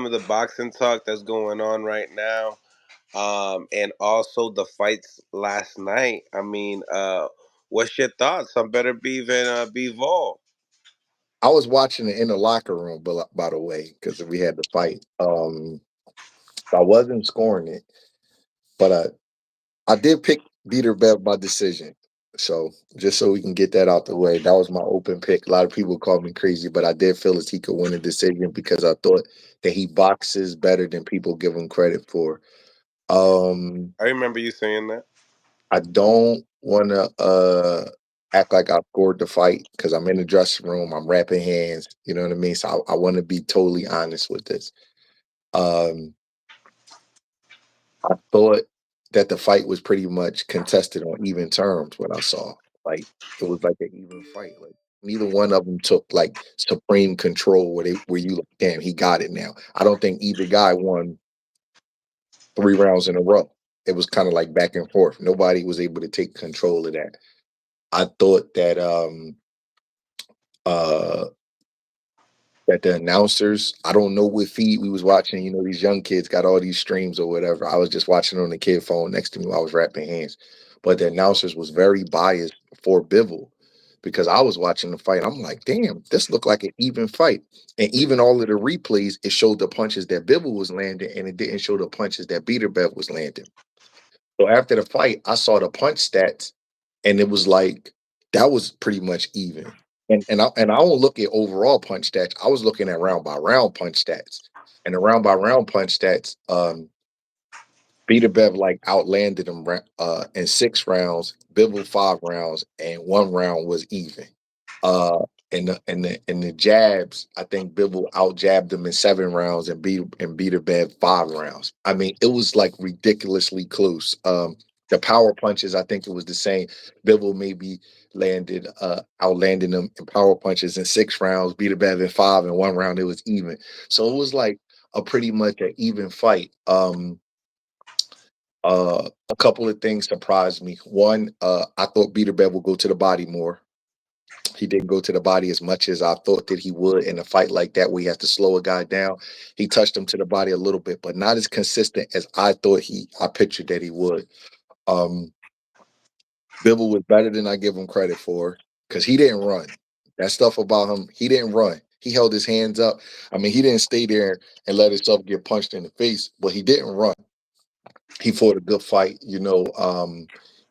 of the boxing talk that's going on right now, and also the fights last night. I mean, what's your thoughts on Beterbiev and Bivol? I was watching it in the locker room, but by the way, because we had to fight. I wasn't scoring it, but I did pick Beterbiev by decision. So just so we can get that out the way, that was my open pick. A lot of people called me crazy, but I did feel as he could win a decision because I thought that he boxes better than people give him credit for. Um, I remember you saying that. I don't want to act like I scored the fight because I'm in the dressing room. I'm wrapping hands. You know what I mean? So I want to be totally honest with this. Um, I thought that the fight was pretty much contested on even terms. What I saw, like it was like an even fight. Like neither one of them took like supreme control where you like, damn, he got it now. I don't think either guy won 3 rounds in a row. It was kind of like back and forth. Nobody was able to take control of that. I thought uh that the announcers, I don't know what feed we was watching. You know, these young kids got all these streams or whatever. I was just watching on the kid phone next to me while I was wrapping hands. But the announcers was very biased for Bivol because I was watching the fight. I'm like, damn, this looked like an even fight. And even all of the replays, it showed the punches that Bivol was landing and it didn't show the punches that Beterbiev was landing. So after the fight, I saw the punch stats, and it was like that was pretty much even. And I don't look at overall punch stats. I was looking at round by round punch stats, and the round by round punch stats. Beterbiev like outlanded him in 6 rounds, Bivol 5 rounds, and 1 round was even. Uh, in the jabs, I think Bivol out jabbed him in 7 rounds and Beterbiev 5 rounds. I mean, it was like ridiculously close. The power punches, I think it was the same. Bivol maybe outlanding them in power punches in 6 rounds, Beterbiev in five, and 1 round it was even. So it was like a pretty much an even fight. A couple of things surprised me. One, I thought Beterbiev would go to the body more. He didn't go to the body as much as I thought that he would in a fight like that where he has to slow a guy down. He touched him to the body a little bit, but not as consistent as I pictured that he would. Um, Bibble was better than I give him credit for because he didn't run. That stuff about him, he didn't run. He held his hands up. I mean, he didn't stay there and let himself get punched in the face, but he didn't run. He fought a good fight.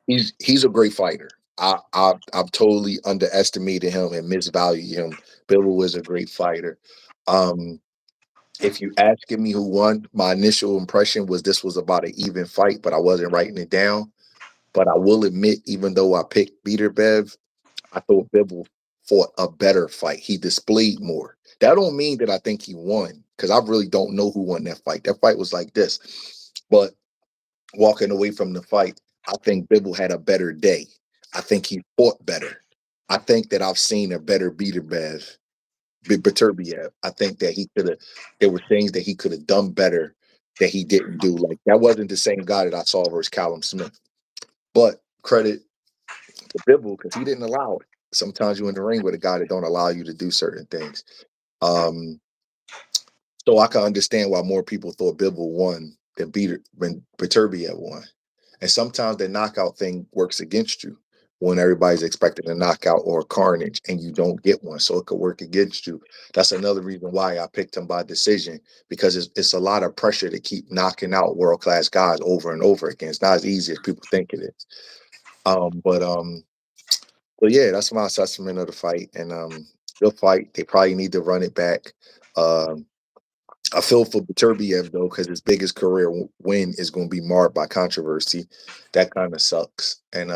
He's a great fighter. I've totally underestimated him and misvalued him. Bivol was a great fighter. Um, if you asking me who won, my initial impression was this was about an even fight, but I wasn't writing it down. But I will admit, even though I picked Beterbiev, I thought Bivol fought a better fight. He displayed more. That don't mean that I think he won, because I really don't know who won that fight. That fight was like this. But walking away from the fight, I think Bibble had a better day. I think he fought better. I think that I've seen a better Beterbiev. I think that he could have. There were things that he could have done better that he didn't do. Like that wasn't the same guy that I saw versus Callum Smith. But credit to Bibble because he didn't allow it. Sometimes you're in the ring with a guy that don't allow you to do certain things. Um, so I can understand why more people thought Bibble won than Beterbiev won. And sometimes the knockout thing works against you when everybody's expecting a knockout or a carnage and you don't get one. So it could work against you. That's another reason why I picked him by decision because it's a lot of pressure to keep knocking out world class guys over and over again. It's not as easy as people think it is. Um, but um, but yeah, that's my assessment of the fight. And good fight. They probably need to run it back. Um, I feel for Beterbiev though, because his biggest career win is going to be marred by controversy. That kind of sucks, and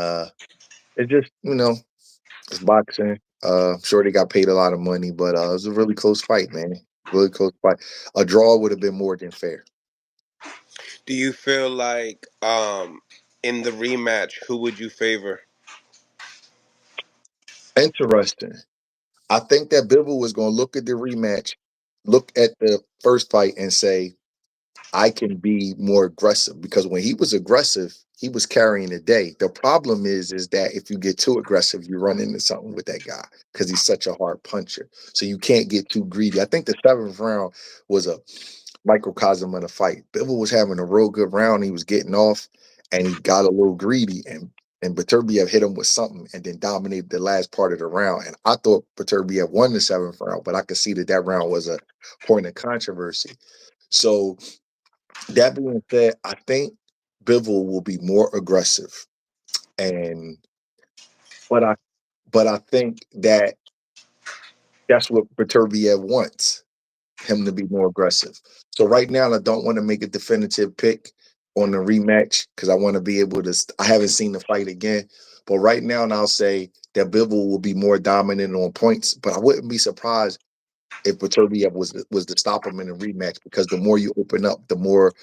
it just it's boxing. I'm sure they got paid a lot of money, but it was a really close fight, man. Really close fight. A draw would have been more than fair. Do you feel like in the rematch, who would you favor? Interesting. I think that Bivol was going to look at the rematch, look at the first fight, and say, I can be more aggressive because when he was aggressive, he was carrying the day. The problem is that if you get too aggressive, you run into something with that guy because he's such a hard puncher. So you can't get too greedy. I think the seventh round was a microcosm of the fight. Bivol was having a real good round. He was getting off, and he got a little greedy, and Beterbiev hit him with something, and then dominated the last part of the round. And I thought Beterbiev won the seventh round, but I could see that that round was a point of controversy. So that being said, I think Bivol will be more aggressive, and but I think that that's what Beterbiev wants, him to be more aggressive. So right now, I don't want to make a definitive pick on the rematch because I want to be able to. I haven't seen the fight again, but right now, and I'll say that Bivol will be more dominant on points. But I wouldn't be surprised if Beterbiev was to stop him in a rematch because the more you open up, the more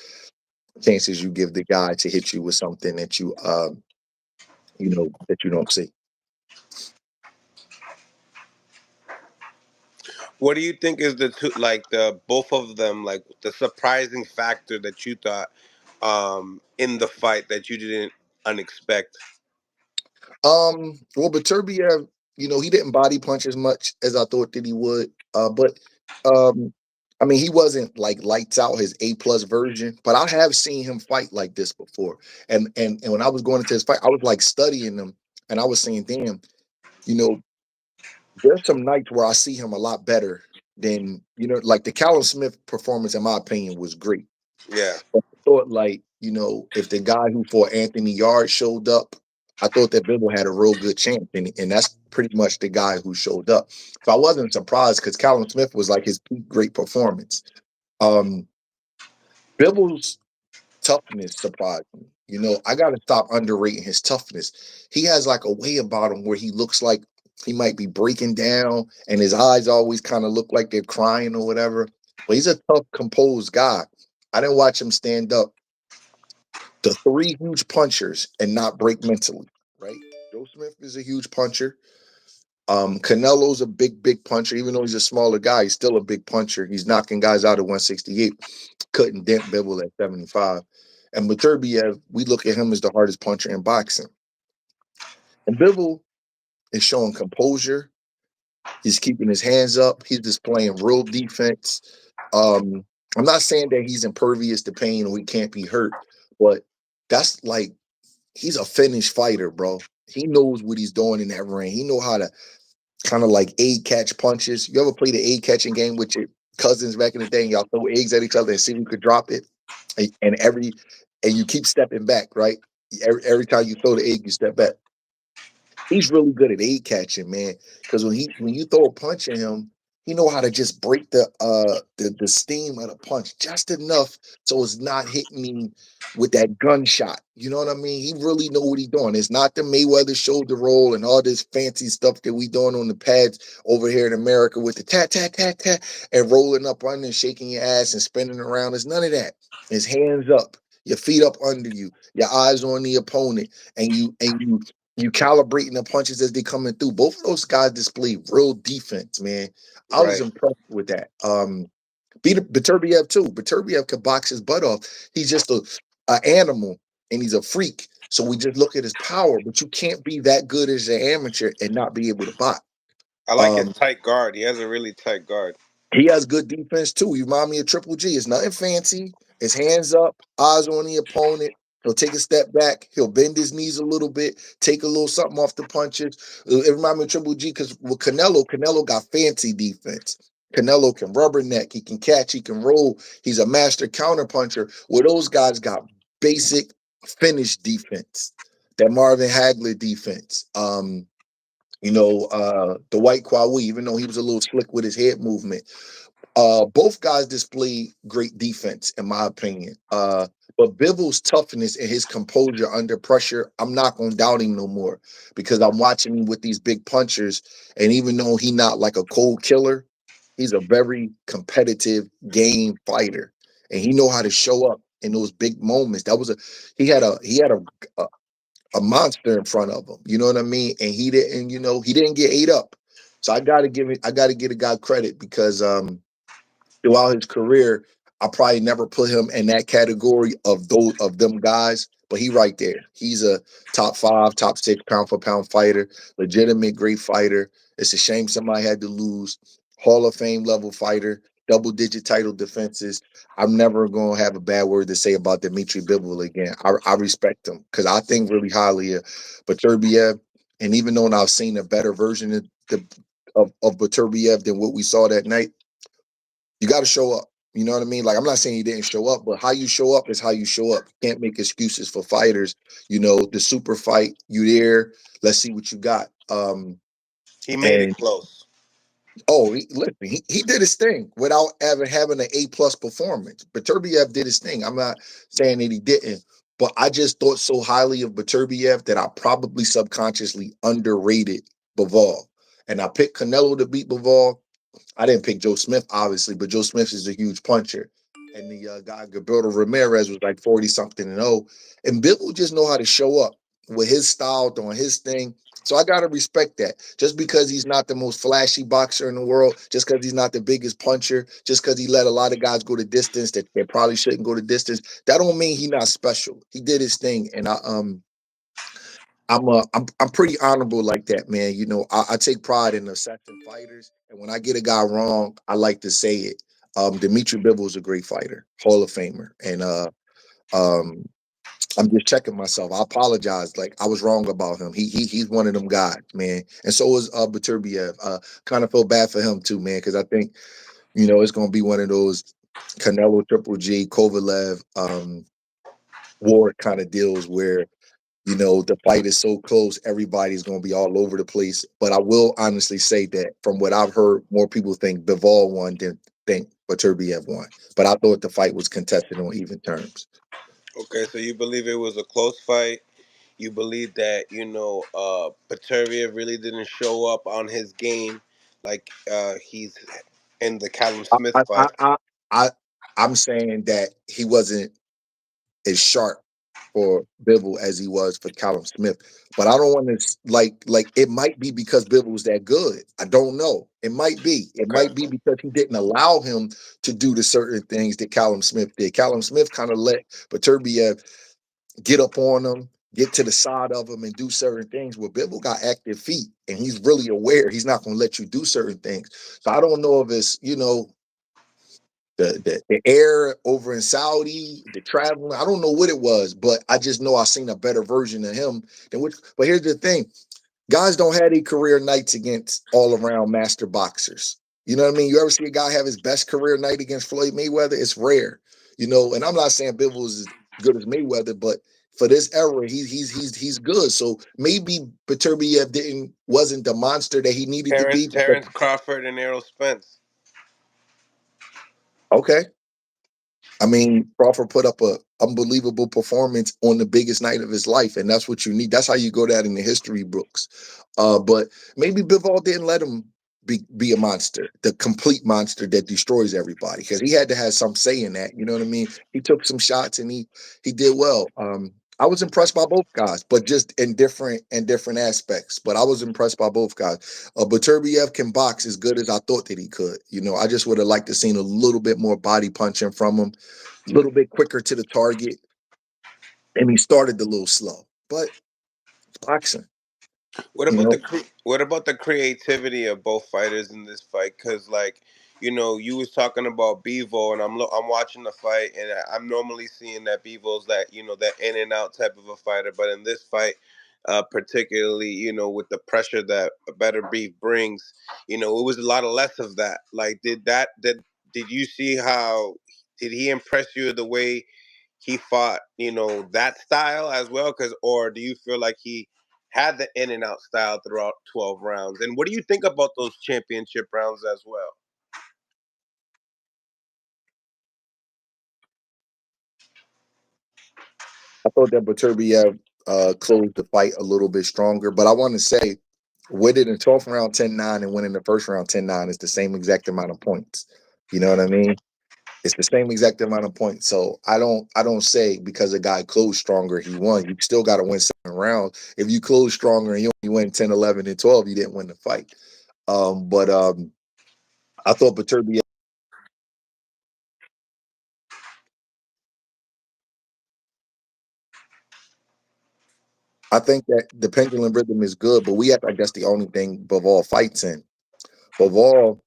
chances you give the guy to hit you with something that that you don't see. What do you think is the two, like the both of them, like the surprising factor that you thought in the fight that you didn't unexpect? Well, Beterbiev, he didn't body punch as much as I thought that he would. But um, I mean, he wasn't like lights out his A+ version. But I have seen him fight like this before. And when I was going into his fight, I was like studying him, and I was saying, damn, you know, there's some nights where I see him a lot better than like the Callum Smith performance, in my opinion, was great. Yeah, I thought like, if the guy who fought Anthony Yard showed up, I thought that Bivol had a real good chance. And that's pretty much the guy who showed up. So I wasn't surprised because Callum Smith was like his peak great performance. Um Bivol's toughness surprised me. I gotta stop underrating his toughness. He has like a way about him where he looks like he might be breaking down and his eyes always kind of look like they're crying or whatever. But he's a tough, composed guy. I didn't watch him stand up the three huge punchers and not break mentally, right? Joe Smith is a huge puncher. Canelo's a big, big puncher. Even though he's a smaller guy, he's still a big puncher. He's knocking guys out at 168. Couldn't dent Bivol at 75. And Beterbiev, we look at him as the hardest puncher in boxing. And Bivol is showing composure. He's keeping his hands up. He's displaying real defense. Um, I'm not saying that he's impervious to pain or he can't be hurt, but that's like he's a finished fighter, bro. He knows what he's doing in that ring. He know how to kind of like egg catch punches. You ever play the egg catching game with your cousins back in the day? And y'all throw eggs at each other and see who could drop it, and you keep stepping back, right? Every time you throw the egg, you step back. He's really good at egg catching, man. Because when you throw a punch at him, he know how to just break the steam of the punch just enough so it's not hitting me with that gunshot. You know what I mean? He really know what he's doing. It's not the Mayweather shoulder roll and all this fancy stuff that we doing on the pads over here in America with the tat tat tat tat and rolling up under and shaking your ass and spinning around. It's none of that. It's hands up, your feet up under you, your eyes on the opponent, and you calibrating the punches as they coming through. Both of those guys display real defense, man. I was right. impressed with that. Beterbiev too. Beterbiev could box his butt off. He's just a animal and he's a freak. So we just look at his power, but you can't be that good as an amateur and not be able to box. I like his Um, tight guard. He has a really tight guard. he has good defense too. He remind me of Triple G. It's nothing fancy. It's hands up, eyes on the opponent. He'll take a step back. He'll bend his knees a little bit, take a little something off the punches. It reminds me of Triple G because with Canelo got fancy defense. Canelo can rubberneck. He can catch. He can roll. He's a master counter puncher. Where those guys got basic finish defense. That Marvin Hagler defense. The White Kwawi, even though he was a little slick with his head movement. Both guys display great defense, in my opinion. But Bivol's toughness and his composure under pressure, I'm not gonna doubt him no more because I'm watching him with these big punchers, and even though he's not like a cold killer, he's a very competitive game fighter, and he know how to show up in those big moments. He had a monster in front of him. You know what I mean? And he didn't get ate up. So I gotta give a guy credit because throughout his career, I probably never put him in that category of them guys, but he right there. He's a top 5, top 6 pound for pound fighter, legitimate great fighter. It's a shame somebody had to lose. Hall of Fame level fighter. double-digit title defenses. I'm never going to have a bad word to say about Dmitry Bivol again. I respect him because I think really highly of Beterbiev. And even though I've seen a better version of Beterbiev than what we saw that night, you got to show up. You know what I mean? Like, I'm not saying he didn't show up, but how you show up is how you show up. You can't make excuses for fighters. You know, the super fight, you there. Let's see what you got. He made it And close. oh, listen, he did his thing without ever having an A+ performance. Beterbiev did his thing. I'm not saying that he didn't, but I just thought so highly of Beterbiev that I probably subconsciously underrated Bivol. And I picked Canelo to beat Bivol. I didn't pick Joe Smith, obviously, but Joe Smith is a huge puncher. And the guy, Gilberto Ramirez, was like 40 something and 0. And Bill will just know how to show up with his style, doing his thing. So I got to respect that. Just because he's not the most flashy boxer in the world, just because he's not the biggest puncher, just because he let a lot of guys go to distance that they probably shouldn't go to distance, that don't mean he's not special. He did his thing. And I'm pretty honorable like that, man. You know, I take pride in assessing fighters, and when I get a guy wrong, I like to say it. Dmitry Bivol is a great fighter, Hall of Famer, and um, I'm just checking myself. I apologize, like I was wrong about him. He's one of them guys, man, and so is Beterbiev. Kind of feel bad for him too, man, because I think it's gonna be one of those Canelo Triple G Kovalev war kind of deals where the fight is so close, everybody's going to be all over the place. But I will honestly say that from what I've heard, more people think Bivol won than think Beterbiev won. But I thought the fight was contested on even terms. Okay, so you believe it was a close fight. You believe that Beterbiev really didn't show up on his game like he's in the Callum I, Smith I, I, fight. I, I I'm saying that he wasn't as sharp for Bivol as he was for Callum Smith. But I don't want to like it might be because Bivol was that good. I don't know. It might be. It Okay. might be because he didn't allow him to do the certain things that Callum Smith did. Callum Smith kind of let Beterbiev get up on him, get to the side of him, and do certain things. Where Bivol got active feet, and he's really aware he's not going to let you do certain things. So I don't know if it's the air over in Saudi, the traveling. I don't know what it was, but I just know I seen a better version of him than which. But here's the thing: guys don't have any career nights against all around master boxers. You know what I mean? You ever see a guy have his best career night against Floyd Mayweather? It's rare. And I'm not saying Bivol is as good as Mayweather, but for this era, he's good. So maybe Beterbiev wasn't the monster that he needed to Terrence be. Because, Terrence Crawford and Errol Spence. okay, I mean, Crawford put up a unbelievable performance on the biggest night of his life, and that's what you need. That's how you go down in the history books. But maybe Bivol didn't let him be a monster, the complete monster that destroys everybody, because he had to have some say in that. You know what I mean? He took some shots and he did well. I was impressed by both guys, but just in different aspects. But I was impressed by both guys. Beterbiev can box as good as I thought that he could. I just would have liked to seen a little bit more body punching from him, a little bit quicker to the target, and he started a little slow. But boxing, you know, What about the creativity of both fighters in this fight? Because you was talking about Bivol, and I'm watching the fight, and I'm normally seeing that Bivol's that in and out type of a fighter, but in this fight, particularly with the pressure that a better beef brings, it was a lot of less of that. Like, did you see how did he impress you the way he fought, that style as well? Or do you feel like he had the in and out style throughout 12 rounds? And what do you think about those championship rounds as well? I thought that Beterbiev closed the fight a little bit stronger. But I want to say, winning the 12th round 10-9 and winning the first round 10-9 is the same exact amount of points. You know what I mean? It's the same exact amount of points. So I don't say because a guy closed stronger, he won. You still got to win 7 rounds. If you close stronger and you win 10, 11, and 12, you didn't win the fight. But I thought Beterbiev. I think that the pendulum rhythm is good, but we act like that's the only thing Bivol fights in. Bivol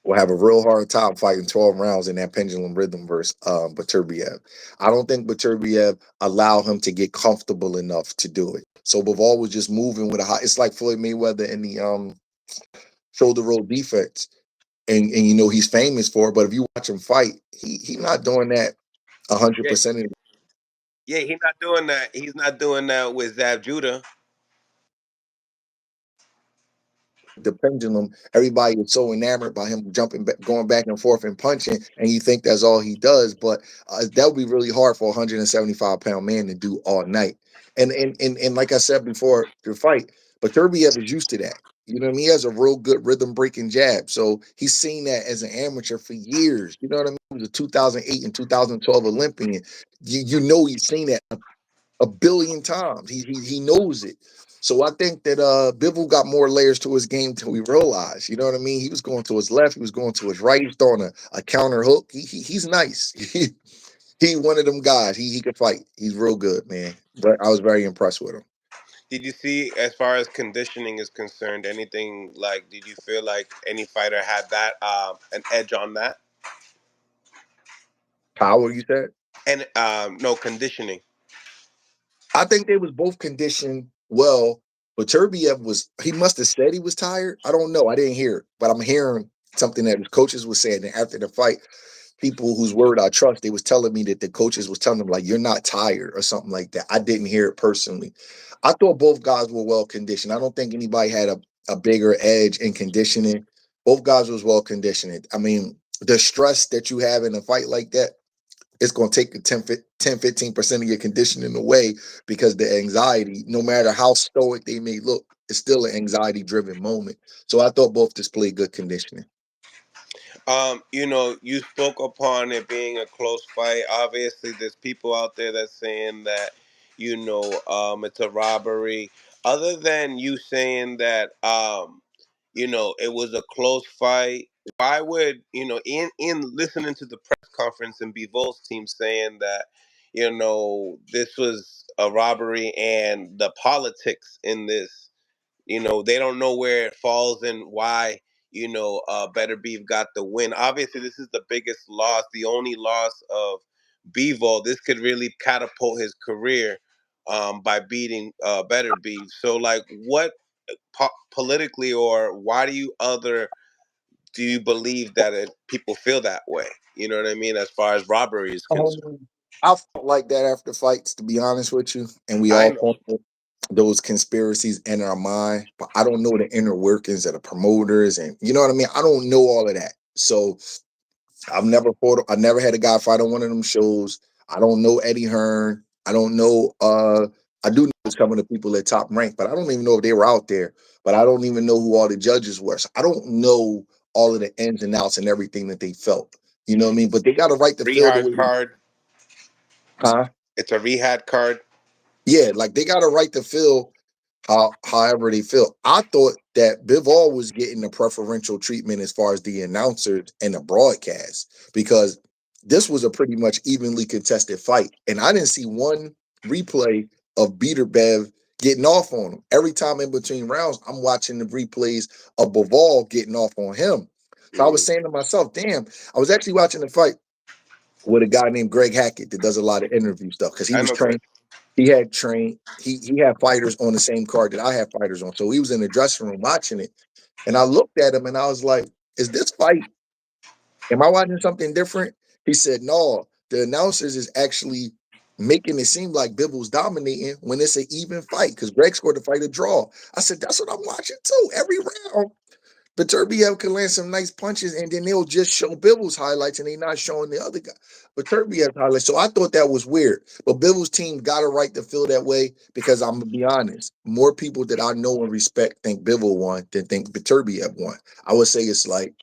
will have a real hard time fighting 12 rounds in that pendulum rhythm versus Beterbiev. I don't think Beterbiev allowed him to get comfortable enough to do it. So Bivol was just moving with a high. It's like Floyd Mayweather in the shoulder roll defense, and you know he's famous for it. But if you watch him fight, he not doing that hundred Yeah, percent. yeah, he's not doing that. He's not doing that with Zab Judah. The pendulum, everybody is so enamored by him jumping back, going back and forth and punching, and you think that's all he does. But that would be really hard for a 175-pound man to do all night. And like I said before the fight, but Turbiev is used to that. You know what I mean? He has a real good rhythm breaking jab. So he's seen that as an amateur for years. You know what I mean? He was a 2008 and 2012 Olympian. You know he's seen that a billion times. He knows it. So I think that Bivol got more layers to his game than we realized. You know what I mean? He was going to his left, he was going to his right, he's throwing a counter hook. He's nice. He one of them guys. He could fight. He's real good, man. But I was very impressed with him. Did you see, as far as conditioning is concerned, anything like? Did you feel like any fighter had that an edge on that? Power, you said? And no conditioning. I think they was both conditioned well, but Turbiev was he must have said he was tired. I don't know. I didn't hear it, but I'm hearing something that his coaches was saying that after the fight, people whose word I trust, they was telling me that the coaches was telling them like you're not tired or something like that. I didn't hear it personally. I thought both guys were well conditioned. I don't think anybody had a bigger edge in conditioning. Both guys was well conditioned. I mean, the stress that you have in a fight like that, it's going to take 10-15% of your conditioning away because the anxiety, no matter how stoic they may look, it's still an anxiety driven moment. So I thought both displayed good conditioning. You spoke upon it being a close fight. Obviously, there's people out there that's saying that, it's a robbery. Other than you saying that, it was a close fight. Why would in listening to the press conference and Bivol's team saying that, this was a robbery and the politics in this, they don't know where it falls and why, Beterbiev got the win. Obviously, this is the biggest loss, the only loss of Bivol. This could really catapult his career by beating Beterbiev. So, like, what politically, or why do you believe that people feel that way? You know what I mean? As far as robbery is concerned, I felt like that after fights, to be honest with you, and we I all know. formed those conspiracies in our mind, but I don't know the inner workings of the promoters, and you know what I mean. I don't know all of that, so I've never fought. I never had a guy fight on one of them shows. I don't know Eddie Hearn. I don't know. I do know some of the people at Top Rank, but I don't even know if they were out there. But I don't even know who all the judges were. So I don't know all of the ins and outs and everything that they felt. You know what I mean? But they got a right to feel the Rehab way, card. huh? It's a rehab card. Yeah, like they got a right to feel however they feel. I thought that Bivol was getting the preferential treatment as far as the announcers and the broadcast because this was a pretty much evenly contested fight. And I didn't see one replay of Beterbiev getting off on him. Every time in between rounds, I'm watching the replays of Bivol getting off on him. So I was Mm, saying to myself, damn, I was actually watching the fight with a guy named Greg Hackett that does a lot of interview stuff because he I was know, Greg. trained he had fighters on the same card that I had fighters on. So he was in the dressing room watching it. And I looked at him and I was like, is this fight? Am I watching something different? He said, no, the announcers is actually making it seem like Bivol's dominating when it's an even fight because Greg scored the fight a draw. I said, that's what I'm watching too. Every round, Beterbiev can land some nice punches, and then they'll just show Bivol's highlights, and they're not showing the other guy. Beterbiev's highlights. So I thought that was weird. But Bivol's team got a right to feel that way because I'm gonna be honest, more people that I know and respect think Bivol won than think Beterbiev won. I would say it's like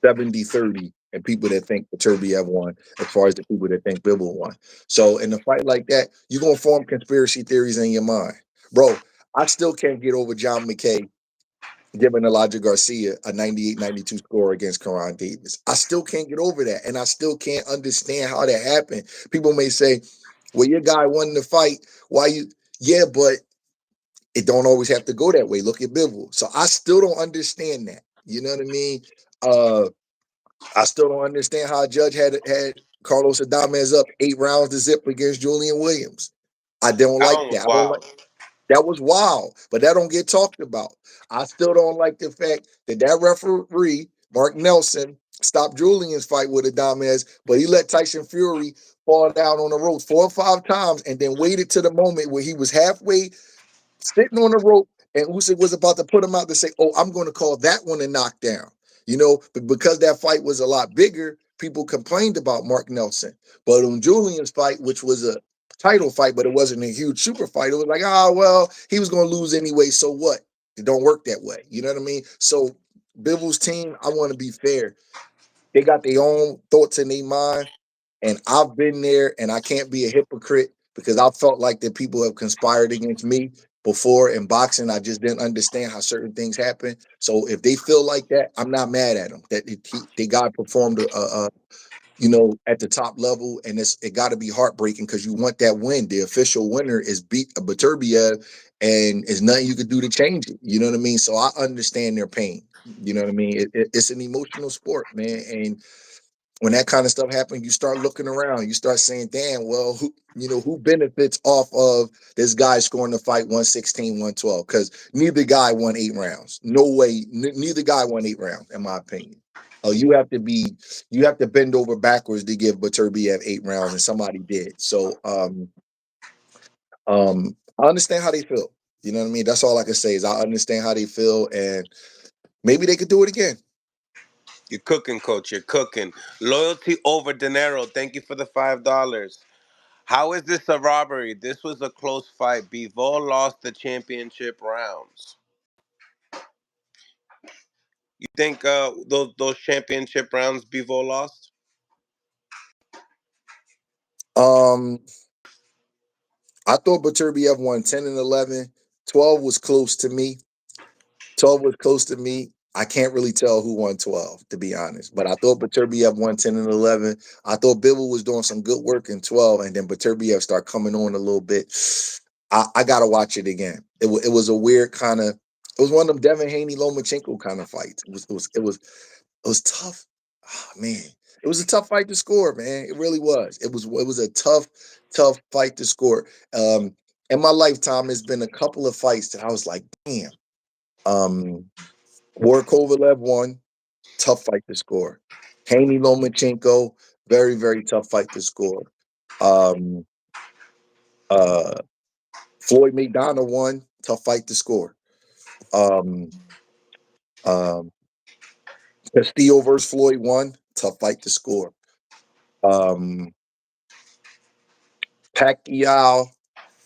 70-30, and people that think Beterbiev won as far as the people that think Bivol won. So in a fight like that, you're gonna form conspiracy theories in your mind. Bro, I still can't get over John McKay giving Elijah Garcia a 98-92 score against Karan Davis. I still can't get over that. And I still can't understand how that happened. People may say, well, your guy won the fight. Why you? Yeah, but it don't always have to go that way. Look at Bivol. So I still don't understand that. You know what I mean? Uh, I still don't understand how a judge had Carlos Adames up 8 rounds to zip against Julian Williams. I don't That like one was that. I don't like wild. that was wild, but that don't get talked about. I still don't like the fact that referee, Mark Nelson, stopped Julian's fight with Adames, but he let Tyson Fury fall down on the ropes 4 or 5 times and then waited to the moment where he was halfway sitting on the rope, and Usyk was about to put him out to say, "Oh, I'm going to call that one a knockdown." But because that fight was a lot bigger, people complained about Mark Nelson. But on Julian's fight, which was a title fight, but it wasn't a huge super fight, it was like, well, he was going to lose anyway. So what? It don't work that way. You know what I mean? So Bivol's team, I want to be fair. They got their own thoughts in their mind, and I've been there, and I can't be a hypocrite because I felt like that people have conspired against me before in boxing. I just didn't understand how certain things happen. So if they feel like that, I'm not mad at them. That they got performed, at the top level, and it got to be heartbreaking because you want that win. The official winner is beat Beterbiev, and there's nothing you could do to change it. You know what I mean? So I understand their pain. You know what I mean? It's an emotional sport, man, and when that kind of stuff happens, you start looking around. You start saying, "Damn, well, who benefits off of this guy scoring the fight 116, 112?" Because neither guy won 8 rounds. No way, neither guy won 8 rounds, in my opinion. You have to bend over backwards to give Beterbiev 8 rounds, and somebody did. So, I understand how they feel. You know what I mean? That's all I can say is I understand how they feel, and maybe they could do it again. You're cooking, coach. You're cooking. Loyalty over dinero. Thank you for the $5. How is this a robbery? This was a close fight. Bivol lost the championship rounds. You think those championship rounds Bivol lost? Um, I thought Beterbiev won 10 and 11. 12 was close to me. 12 was close to me. I can't really tell who won 12, to be honest. But I thought Beterbiev won 10 and 11. I thought Bivol was doing some good work in 12, and then Beterbiev started coming on a little bit. I got to watch it again. It was a weird kind of, it was one of them Devin Haney Lomachenko kind of fights. It was tough. Oh, man, it was a tough fight to score, man. It really was. It was a tough fight to score. Um, in my lifetime, there's been a couple of fights that I was like, damn. Um, War Kovalev won, tough fight to score. Haney Lomachenko, very very tough fight to score. Um, uh, Floyd McDonough won, tough fight to score. Um, um, Castillo versus Floyd won, tough fight to score. Um, Pacquiao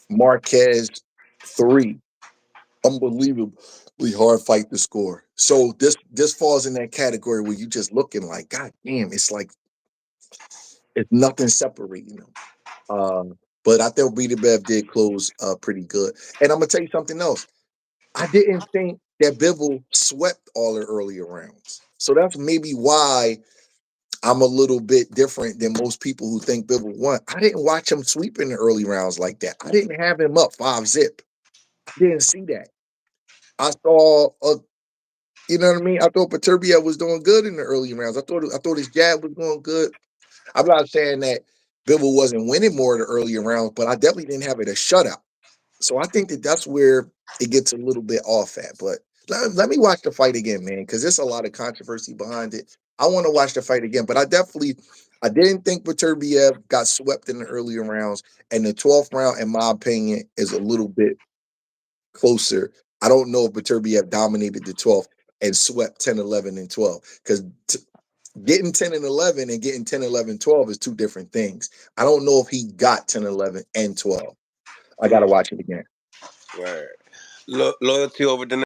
Marquez 3, unbelievably hard fight to score. So this falls in that category where you just looking like, God damn, it's like it's nothing separating them. But I thought Beterbiev did close pretty good. And I'm gonna tell you something else. I didn't think that Bivol swept all the earlier rounds. So that's maybe why I'm a little bit different than most people who think Bivol won. I didn't watch him sweep in the early rounds like that. I didn't have him up 5-zip. I didn't see that. I saw you know what I mean? I thought Beterbiev was doing good in the early rounds. I thought his jab was going good. I'm not saying that Bivol wasn't winning more of the earlier rounds, but I definitely didn't have it a shutout. So I think that that's where it gets a little bit off at. But let me watch the fight again, man, because there's a lot of controversy behind it. I want to watch the fight again, but I didn't think Beterbiev got swept in the earlier rounds, and the 12th round, in my opinion, is a little bit closer. I don't know if Beterbiev dominated the 12th and swept 10, 11, and 12 because getting 10 and 11 and getting 10, 11, 12 is two different things. I don't know if he got 10, 11, and 12. I got to Mm, watch it again. right. Loyalty over dinero.